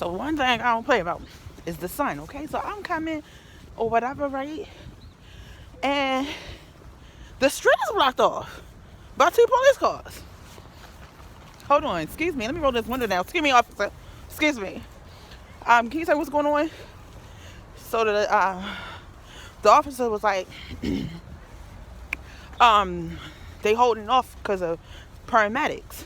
So one thing I don't play about is the sun, okay? So I'm coming or whatever, right? And the street is blocked off by 2 police cars. Hold on, excuse me. Let me roll this window down. Excuse me, officer. Excuse me. Can you say what's going on? So the officer was like, they holding off because of paramedics.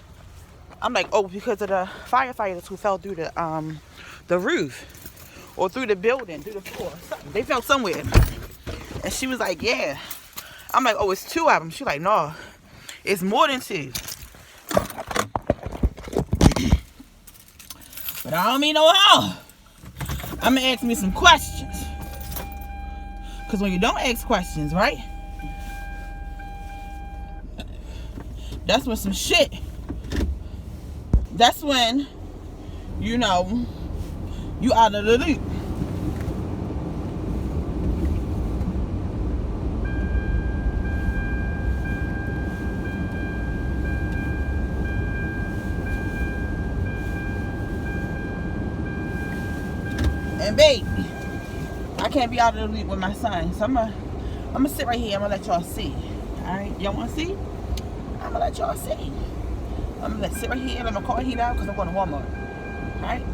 I'm like, oh, because of the firefighters who fell through the roof or through the building, through the floor. Something. They fell somewhere. And she was like, yeah. I'm like, oh, it's 2 of them. She's like, no, it's more than 2. But I don't mean no harm. I'm gonna ask me some questions. Because when you don't ask questions, right? That's when some shit. That's when, you know, you out of the loop. And baby, I can't be out of the loop with my son. So I'm gonna sit right here. I'm gonna let y'all see. Alright, y'all wanna see? I'm gonna let y'all see. I'm gonna sit right here, let my car heat out because I'm going to Walmart. Alright?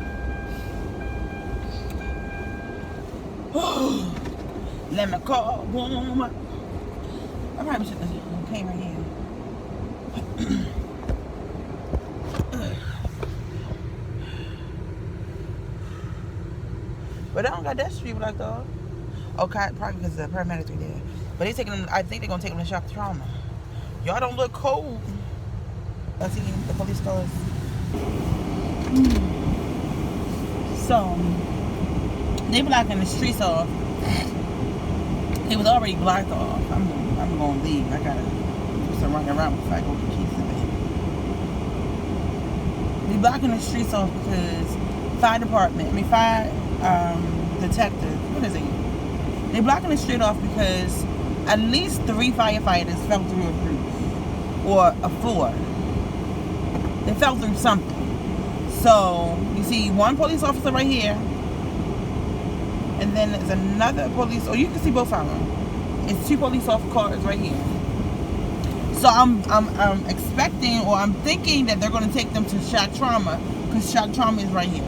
Let my car warm up. I probably should have came right here. But I don't got that street blocked off. Okay, probably because the paramedics are there. But they taking them, I think they're gonna take them to shock trauma. Y'all don't look cold. I see the police cars. So they blocking the streets off. It was already blocked off. I'm gonna leave. I gotta do some running around before I go to Kayson. They blocking the streets off because fire detective. What is it? They blocking the street off because at least 3 firefighters fell through a roof or a floor. They fell through something. So you see one police officer right here, and then there's another police. Or you can see both of them. It's 2 police officer cars right here. So I'm expecting, or I'm thinking that they're going to take them to shock trauma because shock trauma is right here.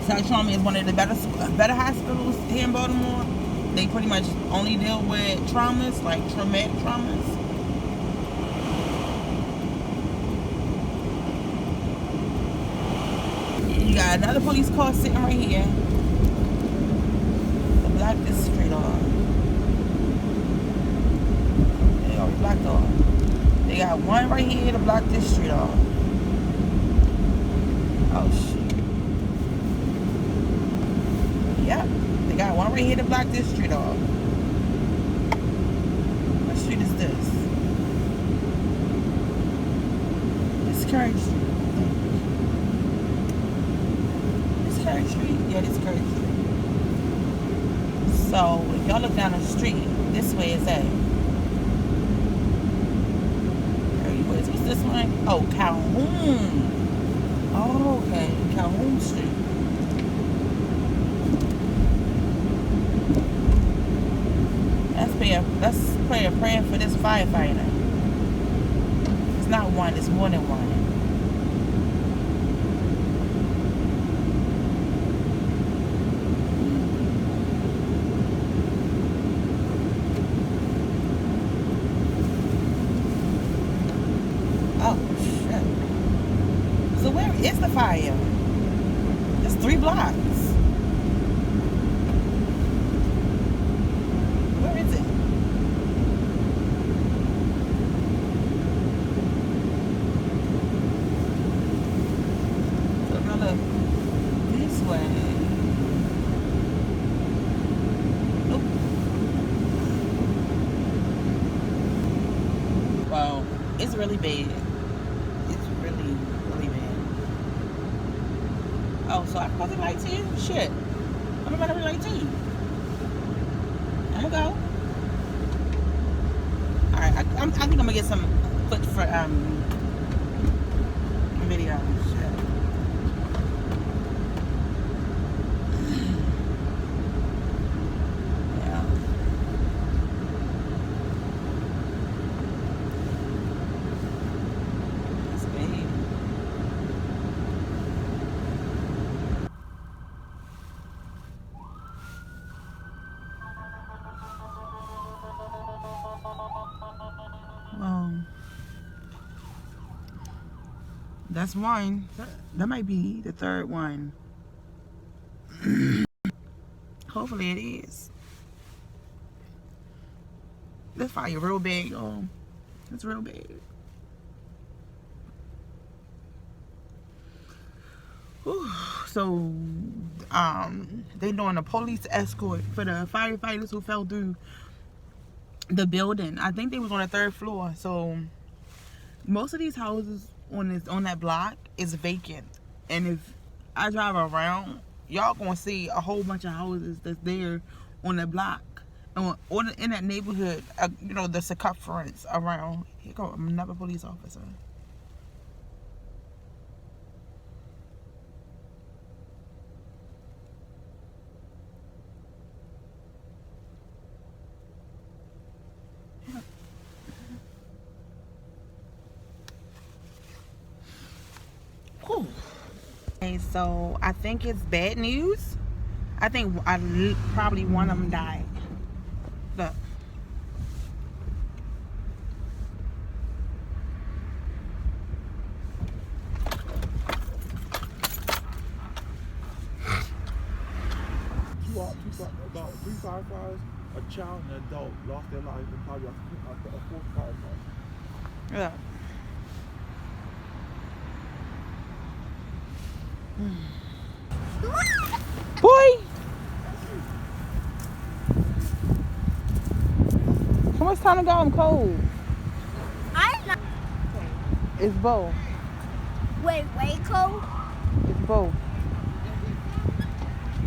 Shock trauma is one of the better hospitals here in Baltimore. They pretty much only deal with traumas, like traumatic traumas. You got another police car sitting right here to block this street off. They already blocked off. They got one right here to block this street off. Oh shit. Yep. They got one right here to block this street off. What street is this? This Curry Street. Curry Street? Yeah, this Curry Street. So, if y'all look down the street, this way is at. What's this one? Oh, Calhoun. Oh, okay. Calhoun Street. Let's pray a prayer for this firefighter. It's not one, it's more than one. So where is the fire? It's 3 blocks. Where is it? So if I look this way. Nope. Wow, it's really bad. Oh, so I'm supposed to light to you? Shit. I'm about to light to you. I'm gonna go. Alright, I think I'm gonna get some footage for video. Shit. That's one. That might be the third one. Hopefully it is. This fire real big, y'all. It's real big. Whew. So, they doing a police escort for the firefighters who fell through the building. I think they was on the 3rd floor. So, most of these houses on that block is vacant. And if I drive around, y'all gonna see a whole bunch of houses that's there on the block. And in that neighborhood, you know, the circumference around. Here go another police officer. Whew. Okay, so I think it's bad news. I think probably one of them died. Look. About 3 firefighters, a child and an adult lost their life and probably a 4th firefighter. Yeah. Boy! How much time to go? I'm cold. I'm not. It's Bo. Wait, cold? It's Bo.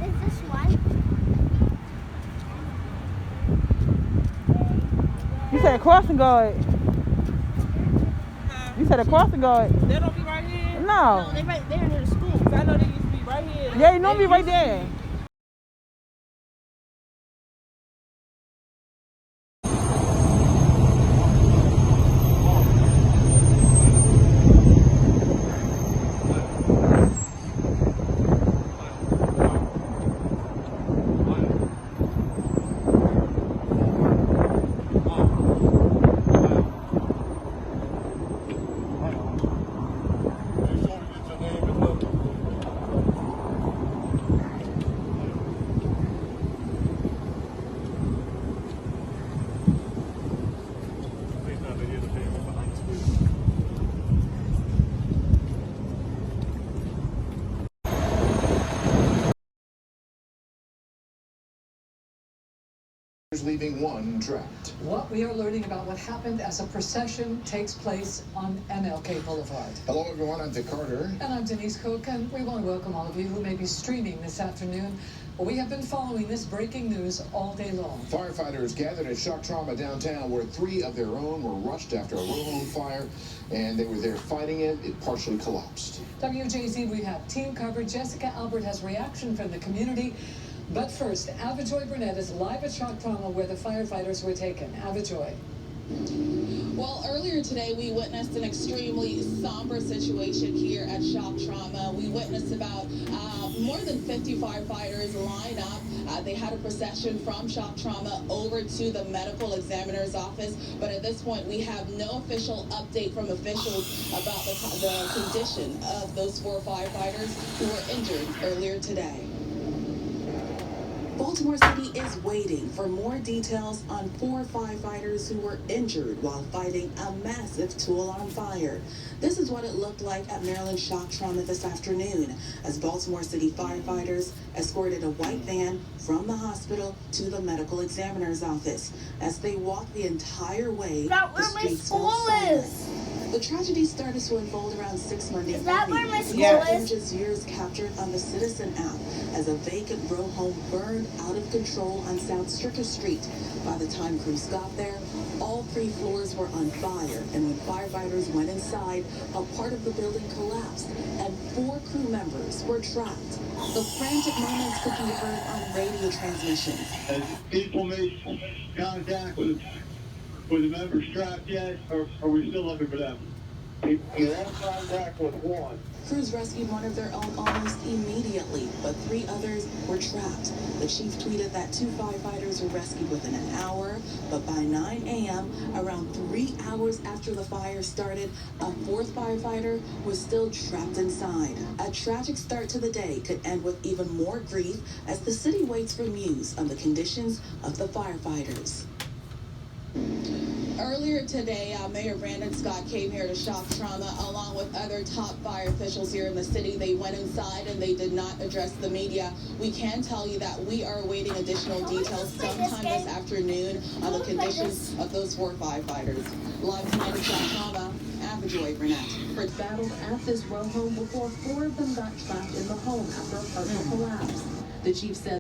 Is this one? You said a crossing guard. You said a crossing guard. They don't be right here? No. No, they're right there near the school. I know they used to be right here. Yeah, you know me right there. Leaving one trapped. What we are learning about what happened as a procession takes place on MLK Boulevard. Hello everyone, I'm Dick Carter. And I'm Denise Cook, and we want to welcome all of you who may be streaming this afternoon. Well, we have been following this breaking news all day long. Firefighters gathered at Shock Trauma downtown where 3 of their own were rushed after a row home fire, and they were there fighting it. It partially collapsed. WJZ, we have team coverage. Jessica Albert has reaction from the community. But first, Avajoy Burnett is live at Shock Trauma where the firefighters were taken. Avajoy. Well, earlier today, we witnessed an extremely somber situation here at Shock Trauma. We witnessed about more than 50 firefighters line up. They had a procession from Shock Trauma over to the medical examiner's office. But at this point, we have no official update from officials about the condition of those 4 firefighters who were injured earlier today. Baltimore City is waiting for more details on 4 firefighters who were injured while fighting a massive tool on fire. This is what it looked like at Maryland Shock Trauma this afternoon as Baltimore City firefighters escorted a white van from the hospital to the medical examiner's office. As they walked the entire way, the streets fell silent. The tragedy started to unfold around 6 Monday morning. Is that where my school Images viewers captured on the Citizen app as a vacant row home burned out of control on South Stricker Street. By the time crews got there, all 3 floors were on fire, and when firefighters went inside, a part of the building collapsed, and 4 crew members were trapped. The frantic moments could be heard on radio transmissions. Has people made contact with the members trapped yet, or are we still looking for them? You have contact with 1. Crews rescued one of their own almost immediately. immediately, but 3 others were trapped. The chief tweeted that 2 firefighters were rescued within an hour, but by 9 a.m., around 3 hours after the fire started, a 4th firefighter was still trapped inside. A tragic start to the day could end with even more grief as the city waits for news on the conditions of the firefighters. Earlier today, Mayor Brandon Scott came here to shock trauma along with other top fire officials here in the city. They went inside and they did not address the media. We can tell you that we are awaiting additional details sometime this afternoon on the conditions of those 4 firefighters. Live tonight in Shock Trauma, Joy Burnett. Battled at this row home before 4 of them got trapped in the home after a partial collapse. The chief said